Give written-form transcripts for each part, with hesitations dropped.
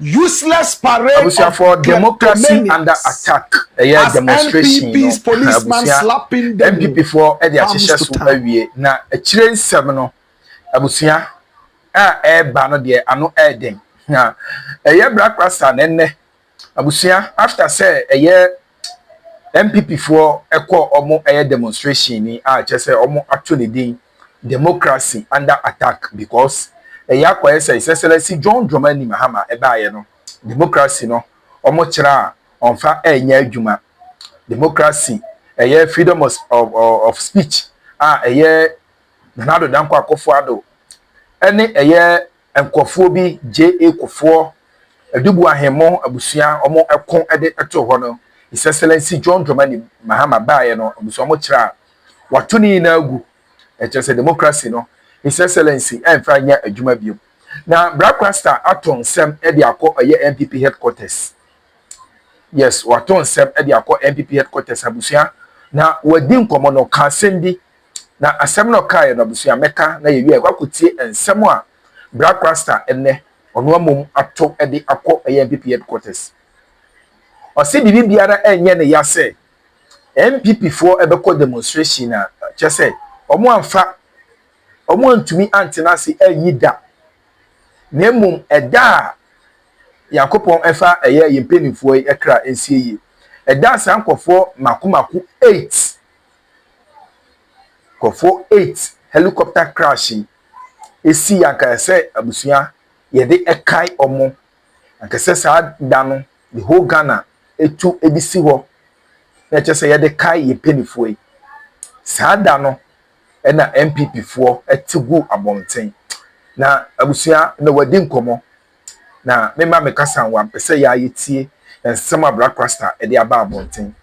useless parade for democracy under attack. As Demonstration. NPP's policeman slapping them. MPP for the association awie na achire nsem no abusia bano de ano den na black pastor nenne abusia after say MPP for ekọ omo demonstration ni chese omo actually din democracy under attack because akwa say Excellency John Dramani Mahama baaye no democracy no omo kira onfa enya adwuma democracy freedom of speech Nanado Danko Akufo-Addo ene enkofo bi JA Kofo adubu ahemo abusua omo ekon eto ho no His Excellency John Dramani Mahama baaye no abusua omo kira watuni na agu say democracy no His Excellency emfa nya adwuma bio na Black Rasta aton sem de akọ MPP headquarters. Yes, waton sem de akọ MPP headquarters abusua na wadi nkomo no ka sendi na asem no kai no abusua meka na yewi akwakotie ensem a Black Rasta enne ono amom ato de akọ MPP headquarters. O se bibi biara enye ne yase MPP for ebeko demonstration na chese omo amfa omo antumi antenase anyida nemum eda yakopon efa yempenifuo ekra ensie eda sankofo makumako 8 kofo 8 helicopter crashing esi yakase abusua yede ekai omo akase sa dano the whole Ghana etu edisi ho na chese yede kai yempenifuo sa dano ena MPP fo etigu abonten na abusua na wadi nkomo na mema mekasa wa pese ya yetie ensem Black Rasta ede aba abonten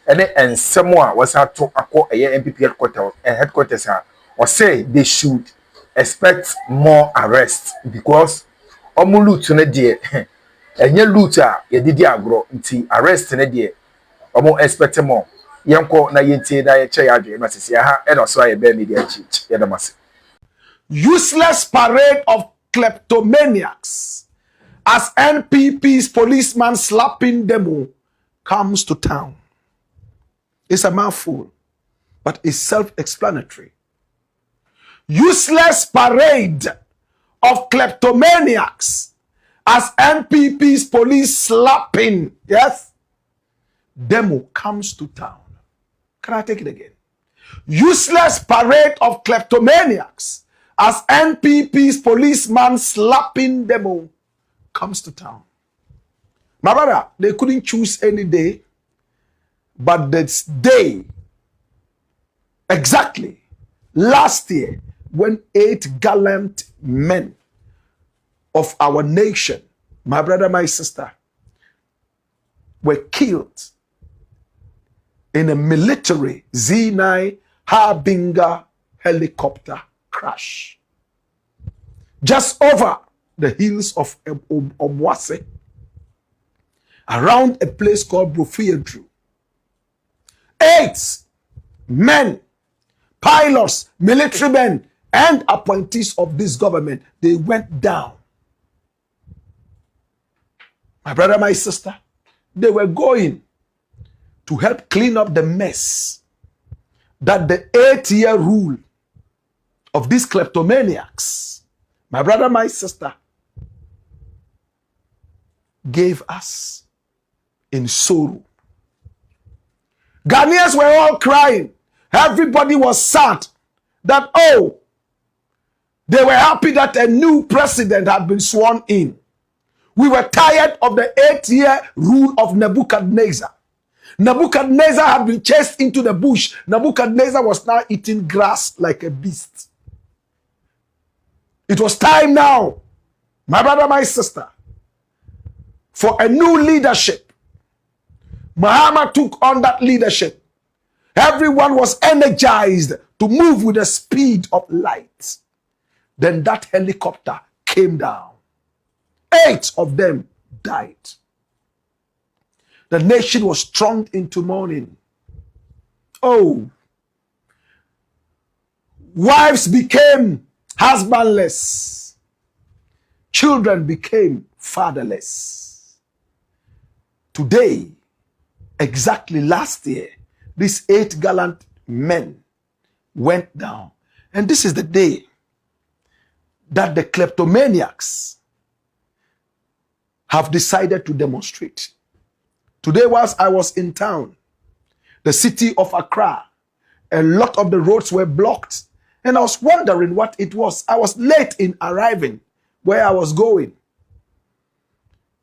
ene ensem a wasato akọ MPP headquarters or say they should expect more arrest because omu loot ne de enye loot a yedidi agro nti arrest ne de omu expect more yenko na yentie na ye che ya adwe masisi ha e no so aye be media chi ye damase. Useless parade of kleptomaniacs as NPP's policeman slapping demo comes to town. It's a mouthful, but it's self-explanatory. Useless parade of kleptomaniacs as NPP's police slapping, yes, demo comes to town. Can I take it again? Useless parade of kleptomaniacs as NPP's policeman slapping demo comes to town. My brother, they couldn't choose any day, but this day, exactly last year, when 8 gallant men of our nation, my brother, my sister, were killed in a military Z9 Harbinger helicopter crash just over the hills of Omwase, around a place called Brofiedu. 8 men, pilots, military men, and appointees of this government, they went down. My brother, my sister, they were going to help clean up the mess that the 8-year rule of these kleptomaniacs, my brother, my sister, gave us in sorrow. Ghanaians were all crying. Everybody was sad that, oh, they were happy that a new president had been sworn in. We were tired of the 8-year rule of Nebuchadnezzar. Nebuchadnezzar had been chased into the bush. Nebuchadnezzar was now eating grass like a beast. It was time now, my brother, my sister, for a new leadership. Mahama took on that leadership. Everyone was energized to move with the speed of light. Then that helicopter came down. 8 of them died. The nation was thrown into mourning. Oh, wives became husbandless. Children became fatherless. Today, exactly last year, these 8 gallant men went down. And this is the day that the kleptomaniacs have decided to demonstrate. Today, whilst I was in town, the city of Accra, a lot of the roads were blocked. And I was wondering what it was. I was late in arriving where I was going.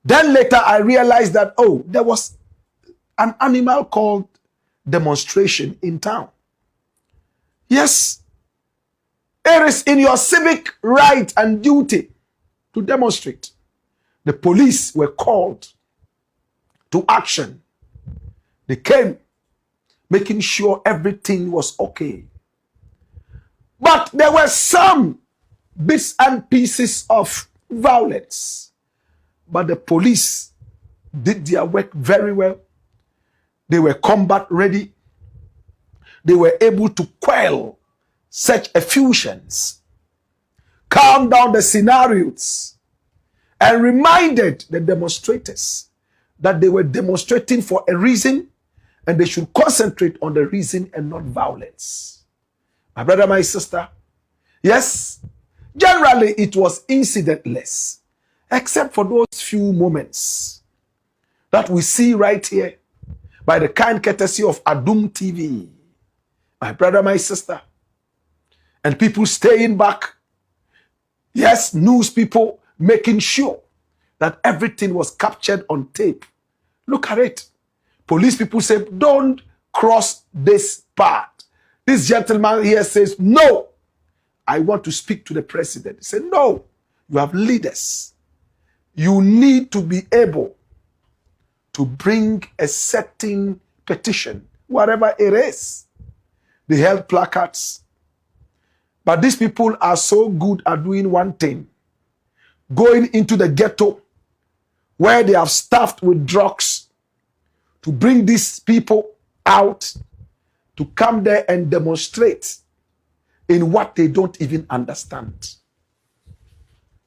Then later I realized that, oh, there was an animal called demonstration in town. Yes, it is in your civic right and duty to demonstrate. The police were called to action. They came, making sure everything was okay. But there were some bits and pieces of violence. But the police did their work very well. They were combat ready. They were able to quell such effusions, calm down the scenarios, and reminded the demonstrators that they were demonstrating for a reason and they should concentrate on the reason and not violence. My brother, my sister, yes, generally it was incidentless, except for those few moments that we see right here by the kind courtesy of Adum TV. My brother, my sister, and people staying back. Yes, news people making sure that everything was captured on tape. Look at it. Police people say, don't cross this part. This gentleman here says, no, I want to speak to the president. He said, no, you have leaders. You need to be able to bring a certain petition, whatever it is. They held placards. But these people are so good at doing one thing. Going into the ghetto where they have staffed with drugs to bring these people out to come there and demonstrate in what they don't even understand.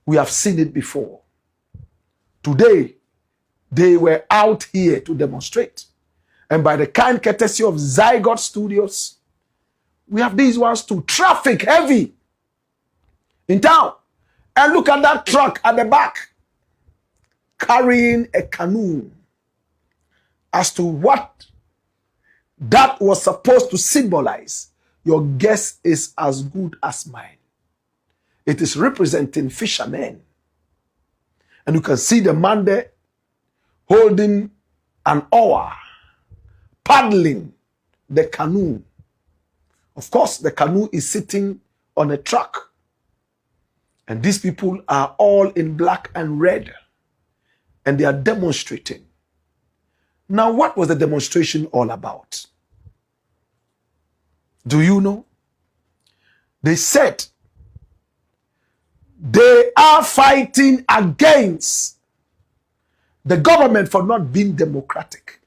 We have seen it before. Today, they were out here to demonstrate. And by the kind courtesy of Zygote Studios, we have these ones to traffic heavy in town. And look at that truck at the back carrying a canoe. As to what that was supposed to symbolize, your guess is as good as mine. It is representing fishermen. And you can see the man there holding an oar, paddling the canoe. Of course, the canoe is sitting on a truck. And these people are all in black and red. And they are demonstrating. Now, what was the demonstration all about? Do you know? They said they are fighting against the government for not being democratic.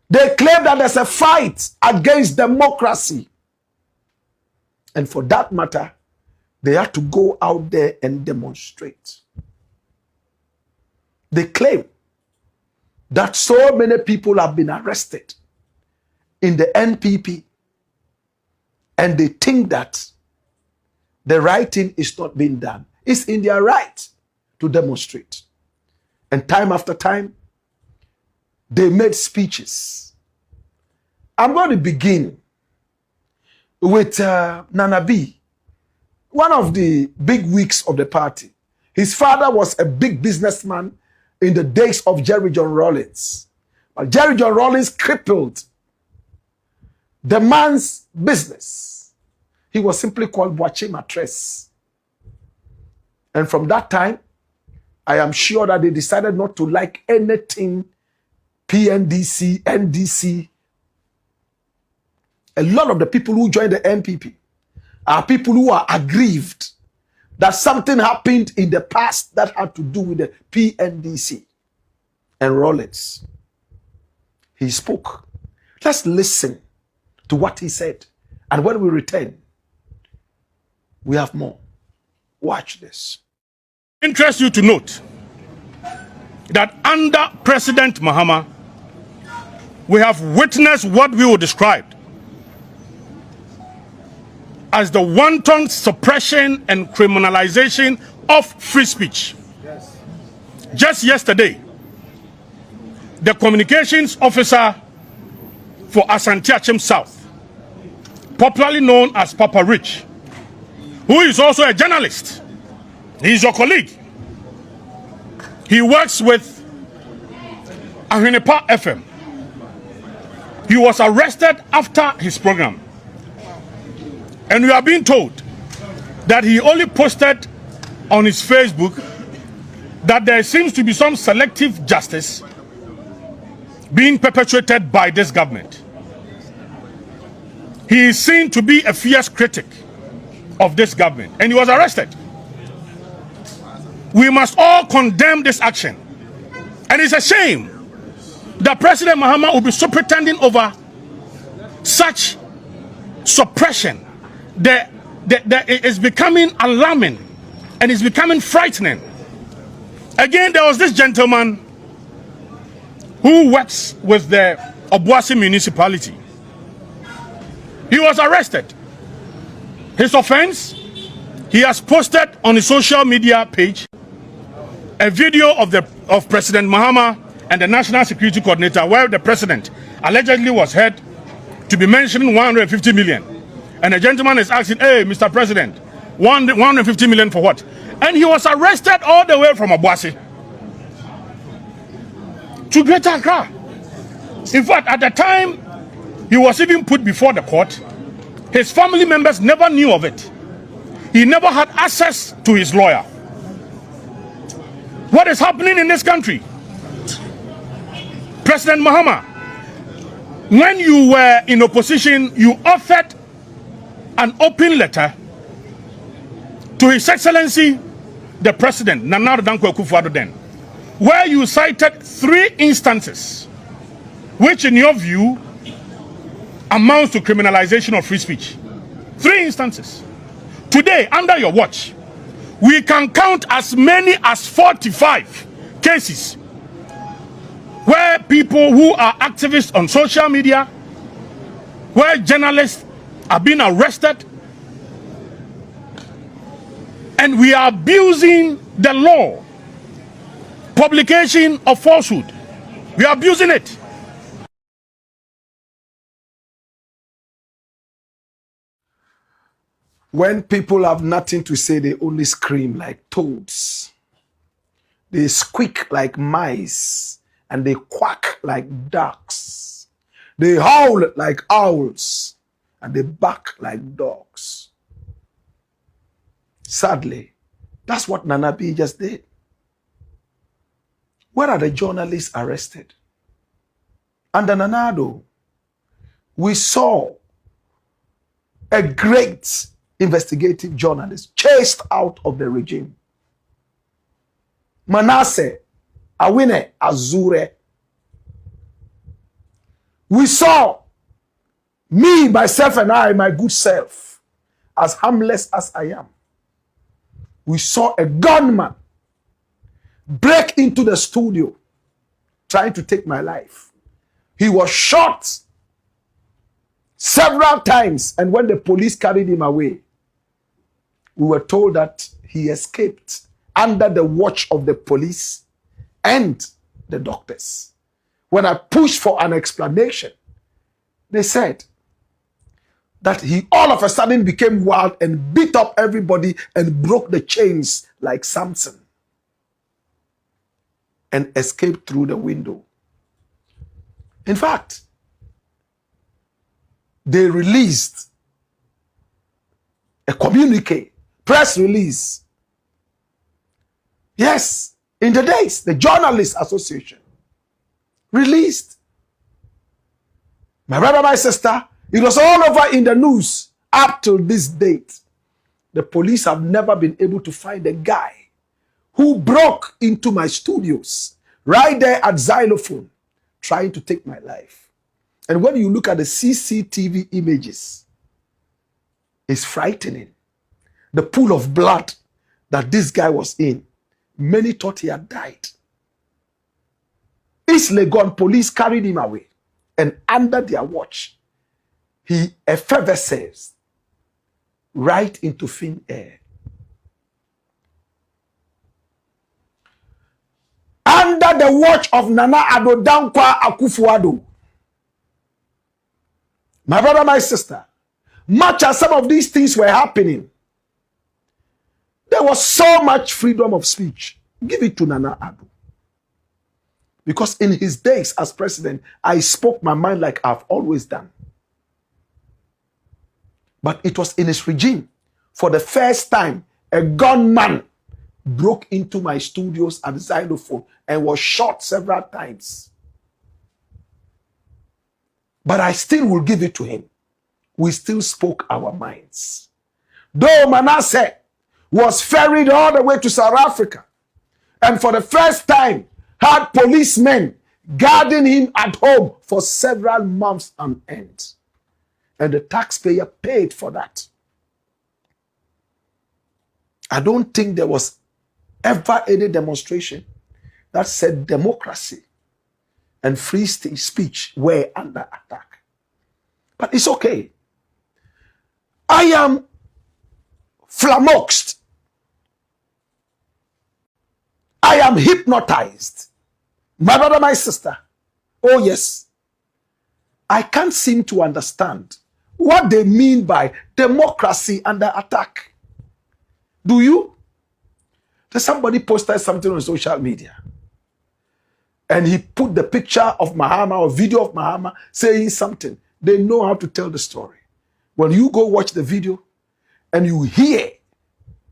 They claim that there's a fight against democracy. And for that matter, they had to go out there and demonstrate. They claim that so many people have been arrested in the NPP, and they think that the right thing is not being done. It's in their right to demonstrate. And time after time, they made speeches. I'm going to begin with Nana B, one of the big wigs of the party. His father was a big businessman in the days of Jerry John Rawlings. But Jerry John Rawlings crippled the man's business. He was simply called Boache Matres. And from that time, I am sure that they decided not to like anything PNDC, NDC. A lot of the people who joined the NPP are people who are aggrieved that something happened in the past that had to do with the PNDC and Rawlings. He spoke. Let's listen to what he said. And when we return, we have more. Watch this. Interest you to note that under President Mahama, we have witnessed what we will describe as the wanton suppression and criminalization of free speech. Yes. Just yesterday, the communications officer for Asante Achim South, popularly known as Papa Rich, who is also a journalist, he is your colleague. He works with Npp FM. He was arrested after his program. And we are being told that he only posted on his Facebook that there seems to be some selective justice being perpetuated by this government. He is seen to be a fierce critic of this government, and he was arrested. We must all condemn this action. And it's a shame that President Mahama will be superintending over such suppression. That is becoming alarming and it's becoming frightening. Again, there was this gentleman who works with the Obuasi municipality. He was arrested. His offense, he has posted on his social media page a video of President Mahama and the National Security Coordinator, where the president allegedly was heard to be mentioning 150 million. And the gentleman is asking, hey, Mr. President, 150 million for what? And he was arrested all the way from Obuasi to Greater Accra. In fact, at the time he was even put before the court, his family members never knew of it. He never had access to his lawyer. What is happening in this country? President Mahama, when you were in opposition, you authored an open letter to His Excellency the President, Nana Dankwa Akufo-Addo then, where you cited 3 instances which in your view amounts to criminalization of free speech. 3 instances. Today, under your watch, we can count as many as 45 cases where people who are activists on social media, where journalists are being arrested, and we are abusing the law. Publication of falsehood, we are abusing it. When people have nothing to say, they only scream like toads. They squeak like mice, and they quack like ducks. They howl like owls, and they bark like dogs. Sadly, that's what Nana B just did. Where are the journalists arrested? Under Nanado, we saw a great investigative journalist chased out of the regime. Manasseh Awine Azure. We saw me, myself, and I, my good self, as harmless as I am. We saw a gunman break into the studio trying to take my life. He was shot several times, and when the police carried him away, we were told that he escaped under the watch of the police and the doctors. When I pushed for an explanation, they said that he all of a sudden became wild and beat up everybody and broke the chains like Samson and escaped through the window. In fact, they released a communique, press release. Yes, in the days, the Journalists Association released. My brother, my sister, it was all over in the news up till this date. The police have never been able to find a guy who broke into my studios right there at Xylophone trying to take my life. And when you look at the CCTV images, it's frightening. The pool of blood that this guy was in Many thought he had died. East Legon police carried him away, and under their watch, he effervesces right into thin air. Under the watch of Nana Addo Dankwa Akufo-Addo, my brother, my sister, much as some of these things were happening, there was so much freedom of speech. Give it to Nana Addo. Because in his days as president, I spoke my mind like I've always done. But it was in his regime, for the first time, a gunman broke into my studios at the xylophone and was shot several times. But I still will give it to him. We still spoke our minds. Though Manasseh was ferried all the way to South Africa, and for the first time had policemen guarding him at home for several months on end. And the taxpayer paid for that. I don't think there was ever any demonstration that said democracy and free speech were under attack. But it's okay. I am flummoxed. I am hypnotized. My brother, my sister. Oh yes. I can't seem to understand what they mean by democracy under attack. Do you? There's somebody posted something on social media, and he put the picture of Mahama or video of Mahama saying something. They know how to tell the story. When you go watch the video and you hear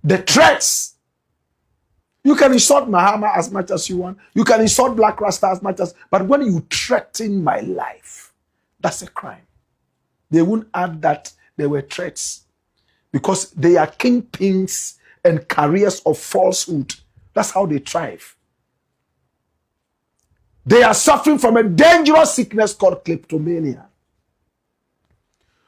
the threats, you can insult Mahama as much as you want. You can insult Black Rasta as much as, but when you threaten my life, that's a crime. They won't add that there were threats because they are kingpins and carriers of falsehood. That's how they thrive. They are suffering from a dangerous sickness called kleptomania.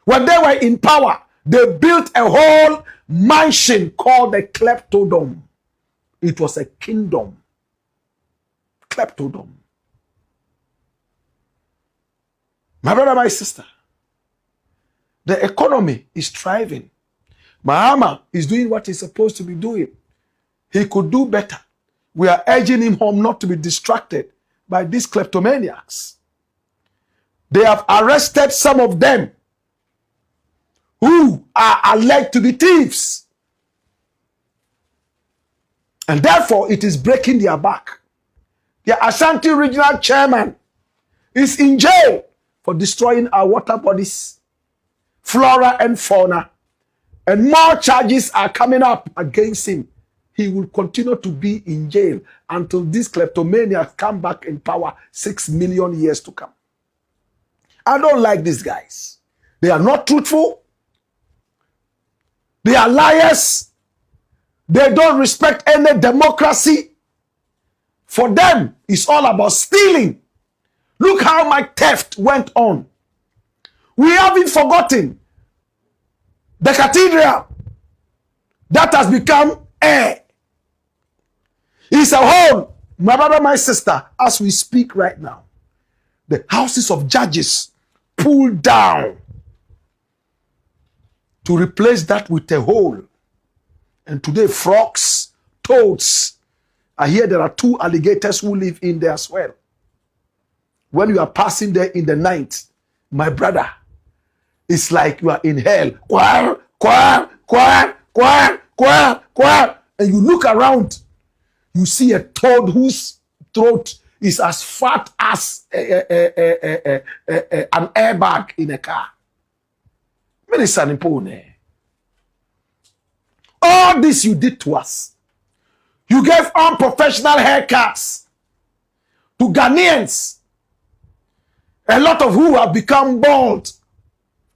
When they were in power, they built a whole mansion called the Kleptodome. It was a kingdom. Kleptodome. My brother, my sister, the economy is thriving. Mahama is doing what he's supposed to be doing. He could do better. We are urging him home not to be distracted by these kleptomaniacs. They have arrested some of them who are alleged to be thieves. And therefore, it is breaking their back. The Ashanti regional chairman is in jail for destroying our water bodies, flora and fauna. And more charges are coming up against him. He will continue to be in jail until these kleptomaniacs come back in power 6 million years to come. I don't like these guys. They are not truthful. They are liars. They don't respect any democracy. For them, it's all about stealing. Look how my theft went on. We haven't forgotten the cathedral that has become air. It's a hole, my brother, my sister, as we speak right now. The houses of judges pulled down to replace that with a hole. And today, frogs, toads. I hear there are 2 alligators who live in there as well. When you are passing there in the night, my brother, it's like you are in hell. Quack, quack, quack, quack, quack, quack. And you look around, you see a toad whose throat is as fat as an airbag in a car. All this you did to us. You gave unprofessional haircuts to Ghanaians, a lot of who have become bald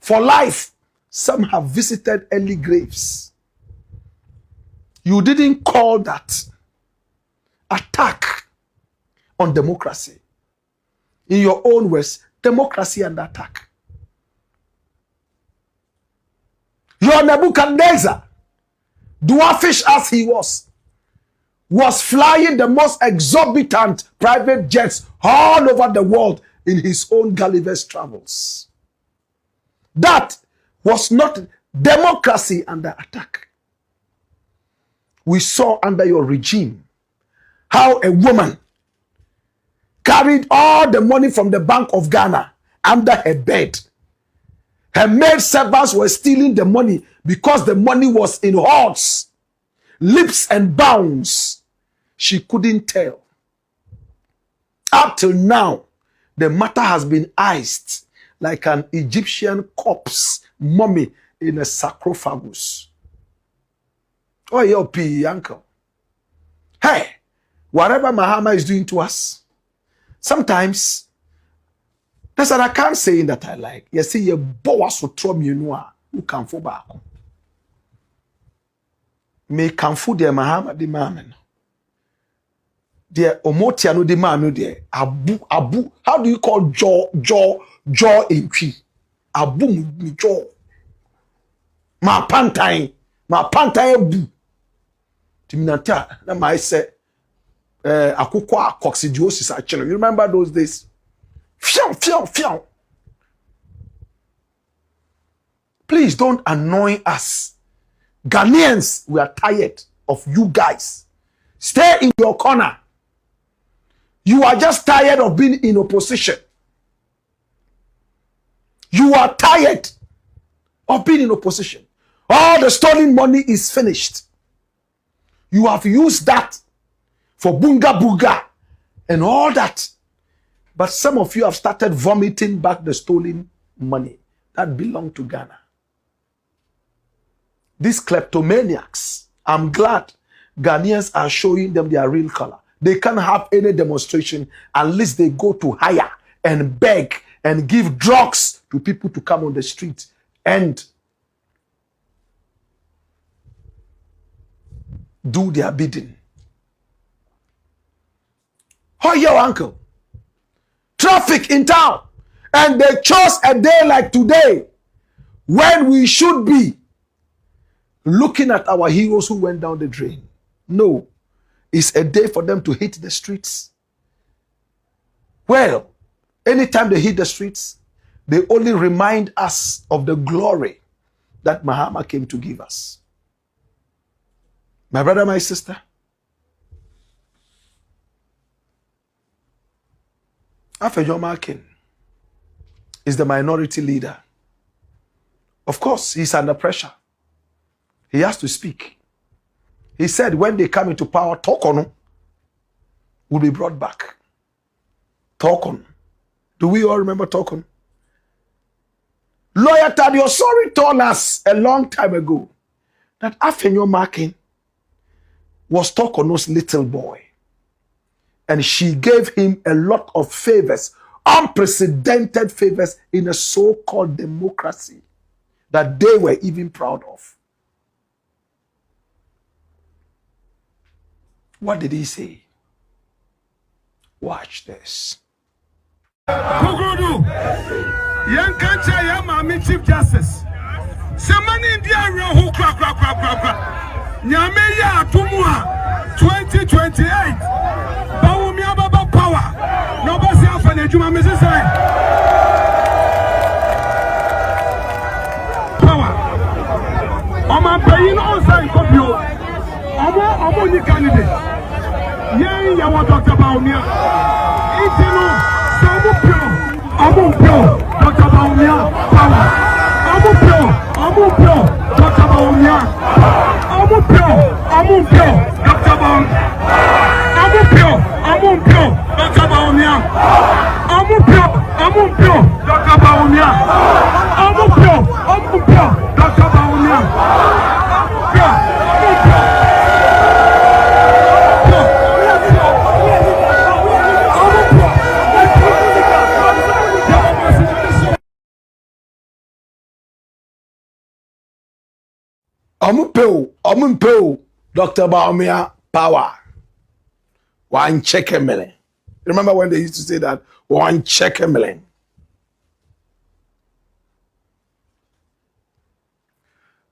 for life. Some have visited early graves. You didn't call that attack on democracy. In your own words, democracy under attack. Your Nebuchadnezzar, dwarfish as he was, was flying the most exorbitant private jets all over the world in his own Gulliver's travels. That was not democracy under attack. We saw under your regime how a woman carried all the money from the Bank of Ghana under her bed. Her maid servants were stealing the money because the money was in hordes, leaps and bounds. She couldn't tell. Up till now, the matter has been iced like an Egyptian corpse mummy in a sarcophagus. Oh, your P, uncle. Hey, whatever Mahama is doing to us, sometimes that's what I can't say that I like. You see, your boss will throw me who can fall back. May can fool the Mahama the man. The Omotiano the man, the Abu. How do you call jaw in tree? Abu mi jaw. Ma pantai bu. Timinata na ma say akukwa coccidiosis actually. You remember those days? Fion. Please don't annoy us. Ghanaians, we are tired of you guys. Stay in your corner. You are just tired of being in opposition. You are tired of being in opposition. All the stolen money is finished. You have used that for bunga bunga and all that. But some of you have started vomiting back the stolen money that belonged to Ghana. These kleptomaniacs, I'm glad Ghanaians are showing them their real color. They can't have any demonstration unless they go to hire and beg and give drugs to people to come on the street and do their bidding. Oh, your uncle. Traffic in town. And they chose a day like today when we should be looking at our heroes who went down the drain. No, it's a day for them to hit the streets. Well, anytime they hit the streets, they only remind us of the glory that Mahama came to give us. My brother, my sister, Afenyomakin is the minority leader. Of course, he's under pressure. He has to speak. He said when they come into power, Tokono will be brought back. Tokono. Do we all remember Tokono? Lawyer Tadio Sorry told us a long time ago that Afenyomakin was Tokono's little boy. And she gave him a lot of favors, unprecedented favors in a so-called democracy that they were even proud of. What did he say? Watch this. Kugudu, young country, young Chief Justice. Someone in the area who Nyameya Tumua 2028. Bawumia Baba Power. Nobody else on the Juma Mrs. Power. Oma paying outside Kopio. Omo ni candidate. Yen ya wa Dr. Bawumia. Itino Samupio. Dr. Bawumia Power. Amupio. Dr. Bawumia. Amupio. Dr. Bawumia. Amumpio, Dr. Bawumia. Amumpio, Dr. Bawumia. Amumpio, Dr. Bawumia. Amumpio, Dr. Bawumia power. One check a million. Remember when they used to say that? One check a million.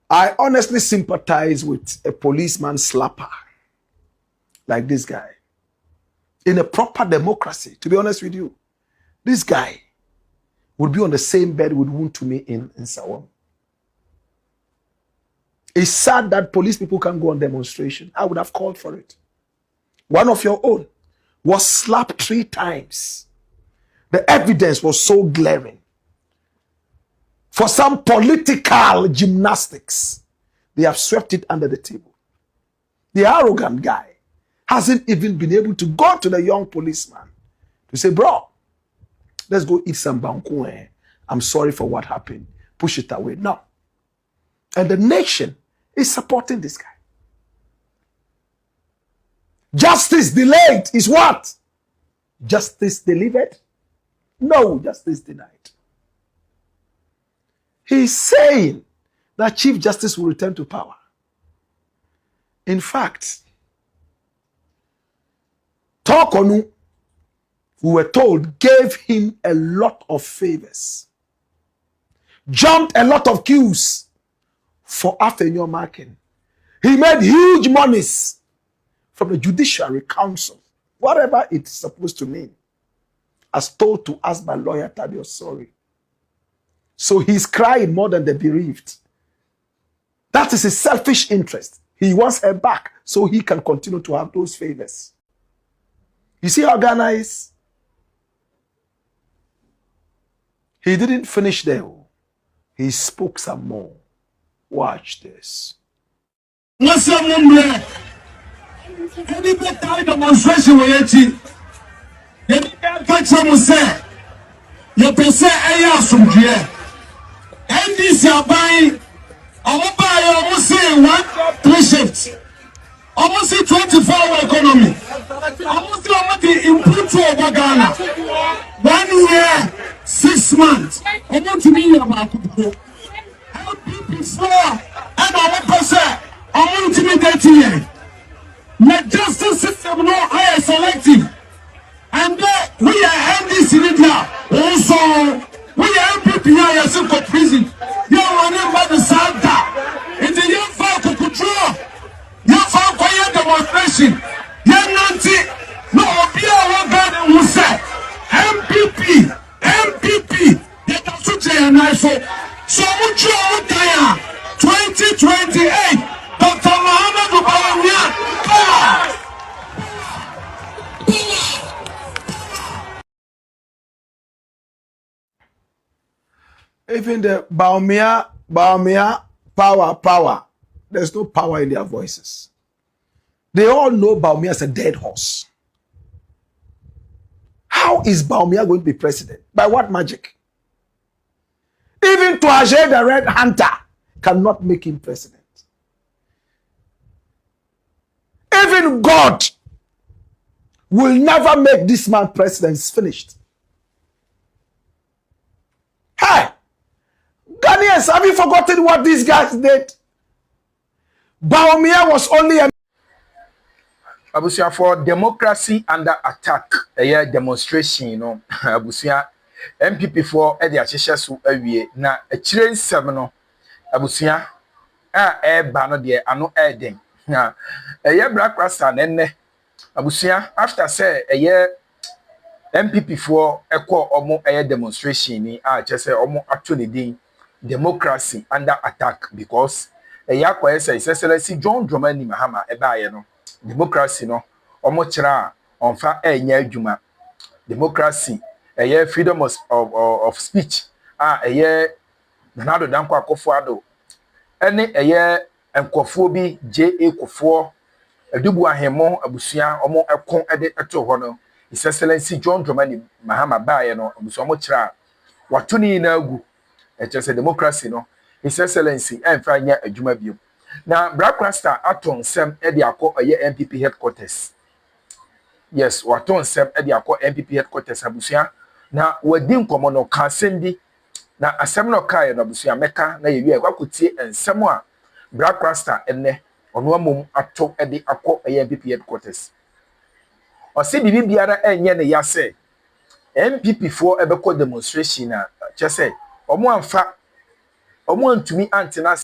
I honestly sympathize with a policeman slapper like this guy. In a proper democracy, to be honest with you, this guy would be on the same bed with Wuntumi in Sawam. It's sad that police people can't go on demonstration. I would have called for it. One of your own was slapped 3 times. The evidence was so glaring. For some political gymnastics, they have swept it under the table. The arrogant guy hasn't even been able to go to the young policeman to say, bro, let's go eat some banku. I'm sorry for what happened. Push it away. No. And the nation is supporting this guy. Justice delayed is what? Justice delivered? No, justice denied. He's saying that Chief Justice will return to power. In fact, Tokonu, we were told, gave him a lot of favors, jumped a lot of queues for Afenyo marking. He made huge monies from the Judiciary Council, whatever it's supposed to mean, as told to us by lawyer Tadio Sorry. So he's crying more than the bereaved. That is his selfish interest. He wants her back so he can continue to have those favors. You see how Ghana is? He didn't finish there. He spoke some more. Watch this. Any better demonstration we yeti. Any better we say. You can say aya sumdie. NDC abai. Omo buy omo say 1-3 shifts. Omo say 24-hour economy. Omo say omo dey improve to Ghana. 1 year, 6 months. Omo to me about to LPP floor and omo person. Omo to me 30 years. The justice system no higher selective. And we are NDC India. Also, we are MPP here as for prison. You are running by the Santa. In the young folk who control. Young folk quiet demonstration. Young Nancy. No, be our God and who said MPP. They can switch and I so much 2028. Dr. Muhammad Ubawamia. Even the Baumia, power. There's no power in their voices. They all know Baumia is a dead horse. How is Baumia going to be president? By what magic? Even Touaje the Red Hunter cannot make him president. Even God will never make this man president. It's finished. Hey! Ghanaians, have you forgotten what these guys did? Baumia was only a... Abusia, for democracy under attack, a demonstration, you know, Abusia, MPP for Eddie Acheshasu Awie, na a children seminal, Abusia, bano de ano den. Na a year black rasta and Abusia, after say a year MPP for equal omo a demonstration, just say omo actually ding democracy under attack because a year say Excellency John Dramani Mahama Ebayano. Democracy no omo chira onfa enya adwuma democracy freedom of speech nanado danko akofo ado ene enkofo bi JA kofo adubu ahemo abusua omo ekon ede eto ho no His Excellency John Dramani Mahama baye no abusua omo chira watuni na agu say democracy no His Excellency emfa nya adwuma bio. Now, Black Rasta aton sem edi akọ MPP headquarters. Yes, waton sem edi akọ MPP headquarters abusia. Na wadi nkomo no ka sem bi. Na asem no ka ye no abusia meka na ye wi akwakotie ensem a Black Rasta enne ono amom ato edi akọ MPP headquarters. Ose bibi biara enye ne yase. MPP for ebeko demonstration na chese omo anfa omo antumi antena